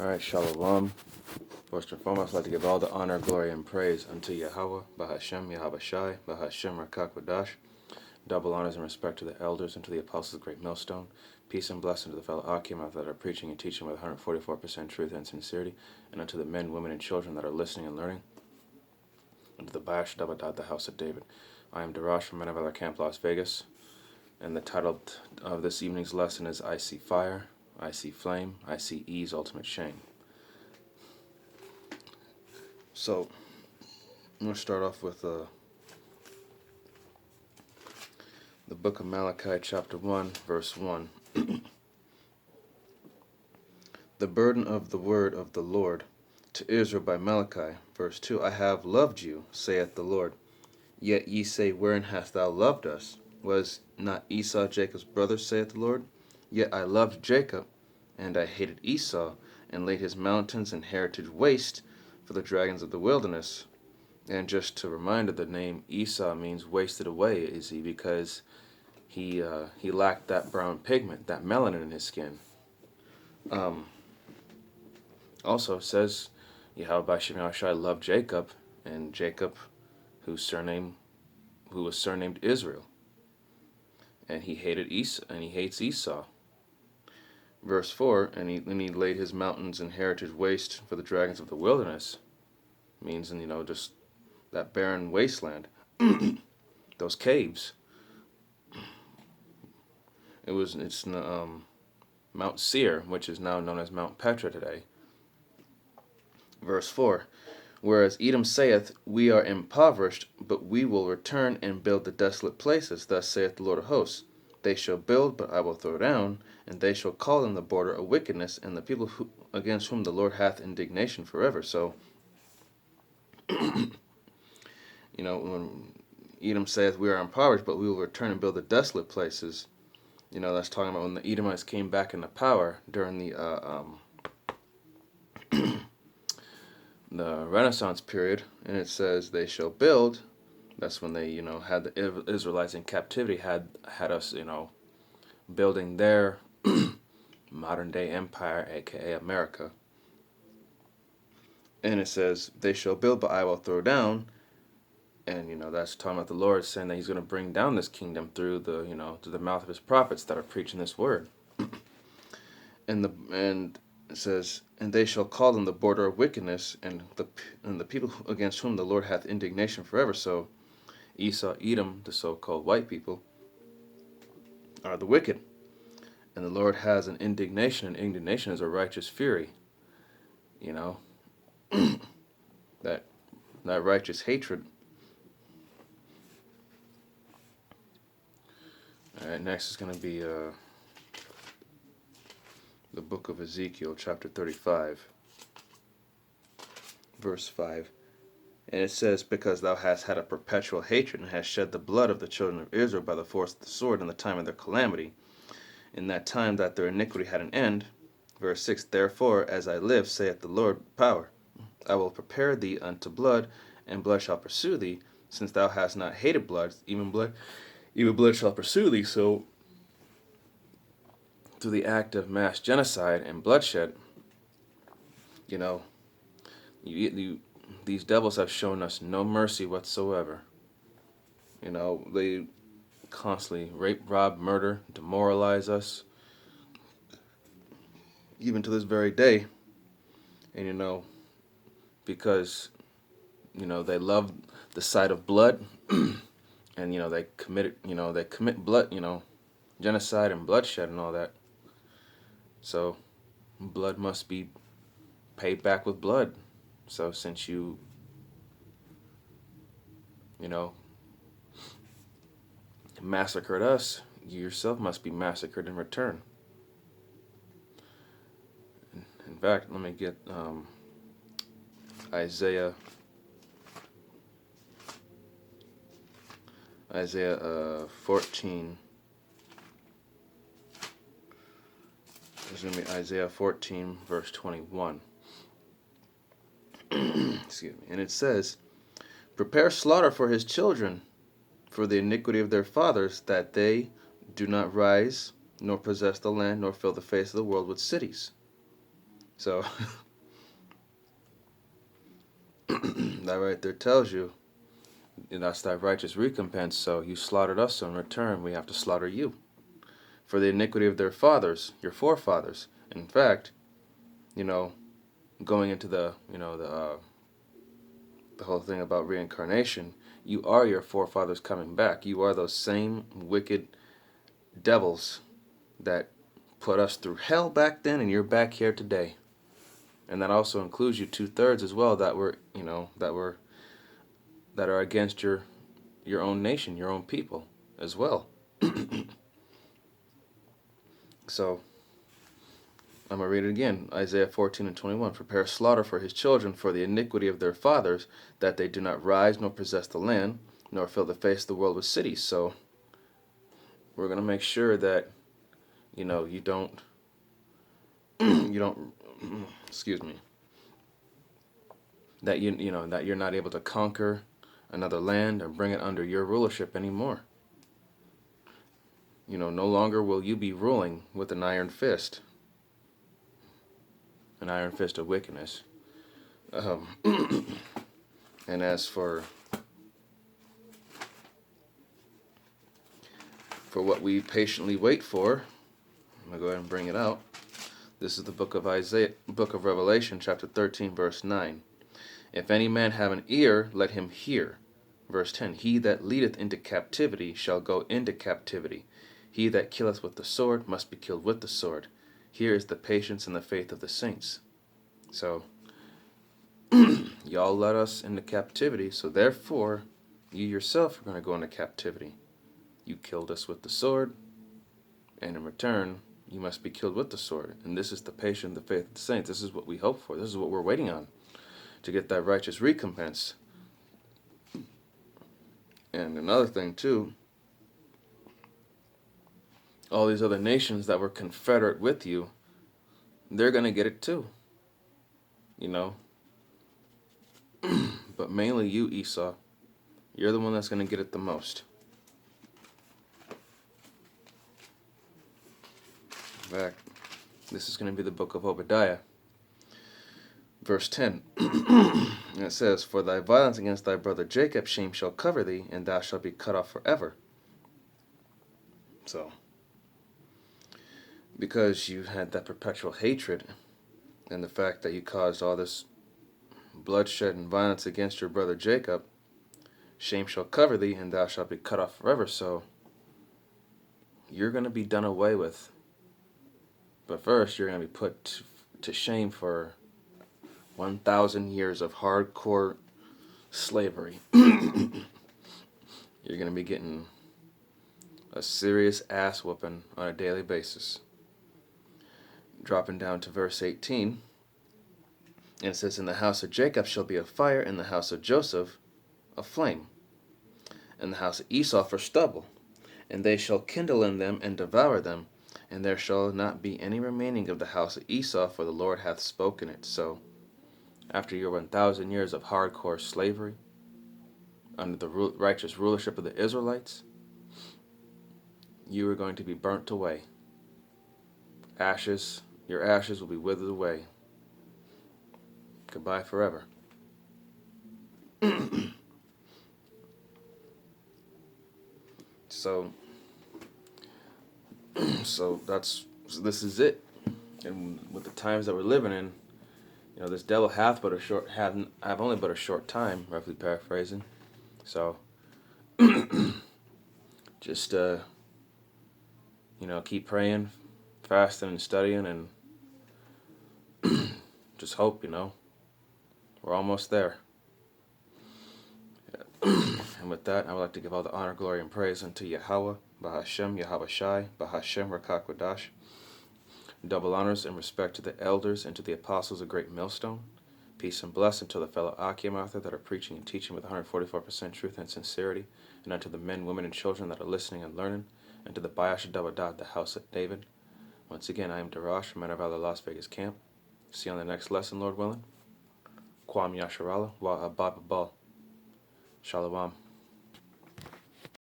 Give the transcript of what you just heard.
Alright, Shalom. First and foremost, I'd like to give all the honor, glory, and praise unto Yahweh, Bahashem, Yahweh Shai, Bahashem, Rakak Wadash. Double honors and respect to the elders and to the apostles of the Great Millstone. Peace and blessing to the fellow Akim that are preaching and teaching with 144% truth and sincerity, and unto the men, women, and children that are listening and learning, and to the Bash Dabadad, the house of David. I am Darash from Men of Valor Camp, Las Vegas, and the title of this evening's lesson is I See Fire, I See Flame, I See Ease, Ultimate Shame. So, I'm going to start off with the book of Malachi, chapter 1, verse 1. The burden of the word of the Lord to Israel by Malachi, verse 2. I have loved you, saith the Lord. Yet ye say, wherein hast thou loved us? Was not Esau Jacob's brother, saith the Lord? Yet I loved Jacob, and I hated Esau, and laid his mountains and heritage waste for the dragons of the wilderness. And just to remind, the name Esau means wasted away, is he, because he lacked that brown pigment, that melanin in his skin. Also says Yahweh B'Shem Yahushai loved Jacob, and Jacob, who was surnamed Israel, and he hated Esau, and he hates Esau. Verse 4, and he laid his mountains and heritage waste for the dragons of the wilderness, means, and just that barren wasteland, those caves. It's Mount Seir, which is now known as Mount Petra today. Verse 4, whereas Edom saith, we are impoverished, but we will return and build the desolate places. Thus saith the Lord of hosts, they shall build, but I will throw down, and they shall call them the border of wickedness, and the people against whom the Lord hath indignation forever. So, when Edom saith, we are impoverished, but we will return and build the desolate places, that's talking about when the Edomites came back into power during the the Renaissance period, and it says they shall build. That's when they, had the Israelites in captivity, had us, building their modern day empire, aka America. And it says they shall build, but I will throw down. And that's talking about the Lord saying that He's going to bring down this kingdom through the, through the mouth of His prophets that are preaching this word. And it says, and they shall call them the border of wickedness, and the people against whom the Lord hath indignation forever. So Esau, Edom, the so-called white people, are the wicked, and the Lord has an indignation, and indignation is a righteous fury. that righteous hatred. All right, next is going to be the book of Ezekiel, chapter 35, verse 5. And it says, because thou hast had a perpetual hatred, and hast shed the blood of the children of Israel by the force of the sword in the time of their calamity, in that time that their iniquity had an end. Verse 6, therefore, as I live, saith the Lord power, I will prepare thee unto blood, and blood shall pursue thee, since thou hast not hated blood, even blood shall pursue thee. So, through the act of mass genocide and bloodshed, these devils have shown us no mercy whatsoever. They constantly rape, rob, murder, demoralize us, even to this very day. And because they love the sight of blood, and they commit blood, genocide and bloodshed and all that. So blood must be paid back with blood. So since you massacred us, you yourself must be massacred in return. In fact, let me get Isaiah 14. It's going to be Isaiah 14, verse 21. Excuse me. And it says, prepare slaughter for his children, for the iniquity of their fathers, that they do not rise, nor possess the land, nor fill the face of the world with cities. So that right there tells you, that's thy righteous recompense. So you slaughtered us, so in return we have to slaughter you for the iniquity of their fathers, your forefathers. In fact, you know, going into the whole thing about reincarnation, you are your forefathers coming back. You are those same wicked devils that put us through hell back then, and you're back here today. And that also includes you 2/3 as well that were, that are against your own nation, your own people as well. So I'm going to read it again. Isaiah 14:21. Prepare slaughter for his children for the iniquity of their fathers, that they do not rise nor possess the land, nor fill the face of the world with cities. So we're going to make sure that, you don't, you don't, excuse me, that that you're not able to conquer another land or bring it under your rulership anymore. No longer will you be ruling with an iron fist of wickedness. And as for what we patiently wait for, I'm going to go ahead and bring it out. This is the book of Revelation, chapter 13, verse 9. If any man have an ear, let him hear. Verse 10, he that leadeth into captivity shall go into captivity. He that killeth with the sword must be killed with the sword. Here is the patience and the faith of the saints. So, y'all led us into captivity, so therefore, you yourself are going to go into captivity. You killed us with the sword, and in return, you must be killed with the sword. And this is the patience, the faith of the saints. This is what we hope for. This is what we're waiting on, to get that righteous recompense. And another thing, too, all these other nations that were confederate with you, they're going to get it too. But mainly you, Esau. You're the one that's going to get it the most. In fact, this is going to be the book of Obadiah. Verse 10. And it says, for thy violence against thy brother Jacob, shame shall cover thee, and thou shalt be cut off forever. So, because you had that perpetual hatred, and the fact that you caused all this bloodshed and violence against your brother Jacob, shame shall cover thee, and thou shalt be cut off forever. So, you're going to be done away with. But first, you're going to be put to shame for 1,000 years of hardcore slavery. You're going to be getting a serious ass whooping on a daily basis. Dropping down to verse 18, and it says, in the house of Jacob shall be a fire, in the house of Joseph a flame, in the house of Esau for stubble, and they shall kindle in them and devour them, and there shall not be any remaining of the house of Esau, for the Lord hath spoken it. So, after your 1,000 years of hardcore slavery, under the righteous rulership of the Israelites, you are going to be burnt away. Your ashes will be withered away. Goodbye forever. So this is it. And with the times that we're living in, this devil have only but a short time, roughly paraphrasing. So just keep praying, fasting and studying, and just hope, we're almost there. And with that, I would like to give all the honor, glory, and praise unto Yahweh, Bahashem, Yahweh Shai, Bahashem, Rakakwadash. Double honors and respect to the elders and to the apostles of Great Millstone. Peace and blessing to the fellow Akiamatha that are preaching and teaching with 144% truth and sincerity, and unto the men, women, and children that are listening and learning, and to the Bayash Dabadad, the house of David. Once again, I am Darash from Men of Valor Las Vegas Camp. See you on the next lesson, Lord willing. Kwam Yasharala wa Abababal. Shalom.